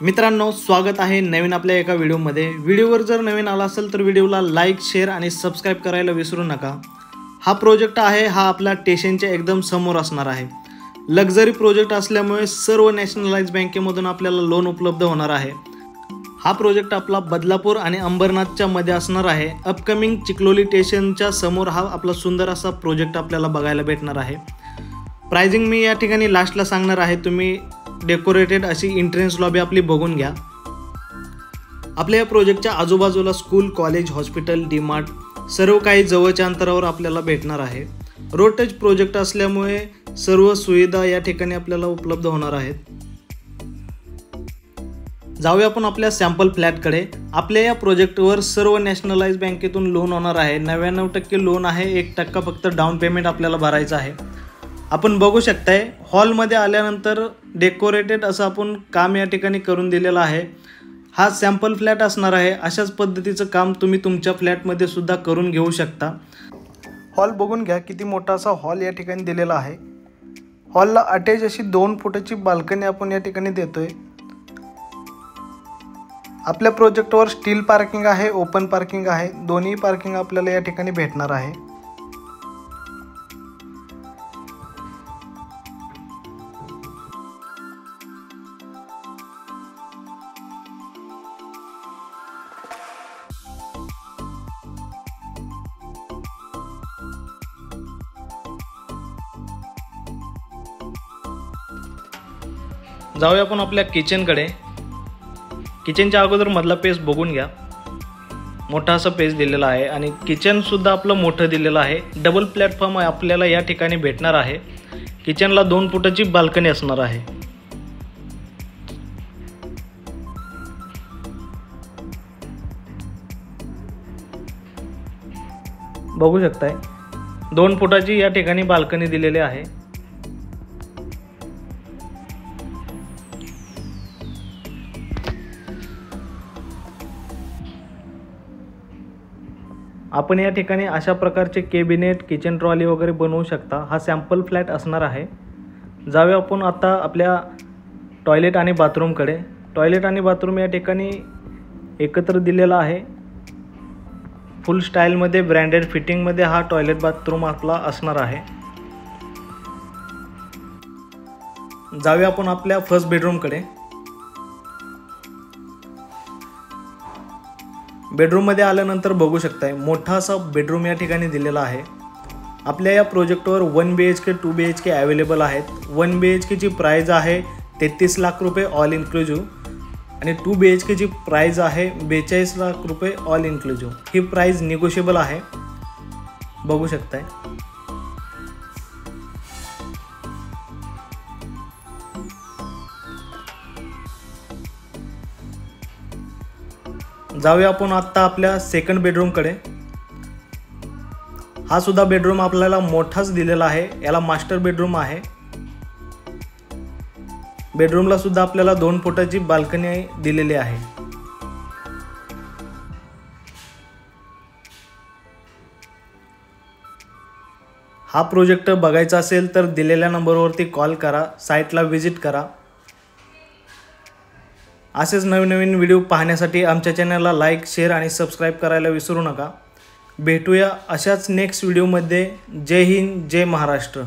मित्रांनो, स्वागत आहे नवीन आपल्या एका व्हिडिओमध्ये। व्हिडिओवर जर नवीन आला असेल तर व्हिडिओला लाईक, शेअर आणि सबस्क्राइब करायला विसरू नका। हा प्रोजेक्ट आहे हा आपला स्टेशनच्या एकदम समोर असणार आहे। लक्झरी प्रोजेक्ट असल्यामुळे सर्व नॅशनलाइज बँकेमधून आपल्याला लोन उपलब्ध होणार आहे। हा प्रोजेक्ट आपला बदलापूर आणि अंबरनाथच्या मध्ये असणार आहे। अपकमिंग चिखलोली स्टेशनच्या समोर हा आपला सुंदर असा प्रोजेक्ट आपल्याला बघायला भेटणार आहे। प्राइसिंग मी या ठिकाणी लास्टला सांगणार आहे, तुम्ही डेकोरेटेड अशी एंट्रन्स लॉबी आपली बघून घ्या। आपल्या या प्रोजेक्टच्या आजूबाजूला स्कूल, कॉलेज, हॉस्पिटल, डीमार्ट सर्व काही जवळच्या अंतरावर आपल्याला भेटणार आहे। रोड टच प्रोजेक्ट असल्यामुळे सर्व सुविधा या ठिकाणी आपल्याला उपलब्ध होणार आहेत। जाऊया आपण आपल्या सॅम्पल फ्लॅटकडे। आपल्या या प्रोजेक्टवर सर्व नॅशनलाइज बँकेतून लोन होणार आहे। 99% लोन आहे, 1% फक्त डाऊन पेमेंट आपल्याला भरायचं आहे। आपण बघू शकताय हॉलमध्ये आल्यानंतर डेकोरेटेड असं आपण काम या ठिकाणी करून दिलेलं आहे। हा सॅम्पल फ्लॅट असणार आहे। अशाच पद्धतीचं काम तुम्ही तुमच्या फ्लॅटमध्ये सुद्धा करून घेऊ शकता। हॉल बघून घ्या, किती मोठा असा हॉल या ठिकाणी दिलेला आहे। हॉलला अटॅच अशी 2 फुटाची बाल्कनी आपण या ठिकाणी देतोय। आपल्या प्रोजेक्टवर स्टील पार्किंग आहे, ओपन पार्किंग आहे, दोन्ही पार्किंग आपल्याला या ठिकाणी भेटणार आहे। जाऊया आपण आपल्या किचनकडे। किचनच्या अगोदर मधला पेज बघून घ्या, मोठा असा पेज दिलेला आहे आणि किचन सुद्धा आपलं मोठं दिलेलं आहे। डबल प्लॅटफॉर्म आपल्याला या ठिकाणी भेटणार आहे। किचनला 2 फुटाची बाल्कनी असणार आहे। बघू शकताय 2 फुटाची या ठिकाणी बाल्कनी दिलेली आहे। आपण या ठिकाणी अशा प्रकारचे कॅबिनेट, किचन ट्रॉली वगैरे बनवू शकता। हा सॅम्पल फ्लॅट असणार आहे। जाऊया आपण आता आपल्या टॉयलेट आणि बाथरूमकडे। टॉयलेट आणि बाथरूम या ठिकाणी एकत्र दिलेला आहे। फुल स्टाईलमध्ये ब्रँडेड फिटिंगमध्ये हा टॉयलेट बाथरूम आपला असणार आहे। जाऊया आपण आपल्या फर्स्ट बेडरूमकडे। बेडरूममध्ये आल्यानंतर बघू शकताय मोठा असा बेडरूम या ठिकाणी दिलेला आहे। आपल्या या प्रोजेक्टवर 1 BHK 2 BHK अवेलेबल आहेत। 1 BHK ची प्राइस आहे 33 लाख रुपये ऑल इन्क्लुझिव्ह आणि 2 BHK ची प्राइस आहे 42 लाख रुपये ऑल इन्क्लुझिव्ह। ही प्राइस निगोशिएबल आहे, बघू शकताय। जाऊया आपण आता आपल्या सेकंड बेडरूमकडे। हा सुद्धा बेडरूम आपल्याला मोठाच दिलेला आहे। याला मास्टर बेडरूम आहे। बेडरूमला सुद्धा आपल्याला 2 फुटाची बाल्कनी दिलेली आहे। हा प्रोजेक्ट बघायचा असेल तर दिलेल्या नंबरवरती कॉल करा, साईटला व्हिजिट करा। असेच नवीन व्हिडिओ पाहण्यासाठी आमच्या चॅनलला लाईक, शेअर आणि सबस्क्राइब करायला विसरू नका। भेटूया अशाच नेक्स्ट व्हिडिओमध्ये। जय हिंद, जय महाराष्ट्र।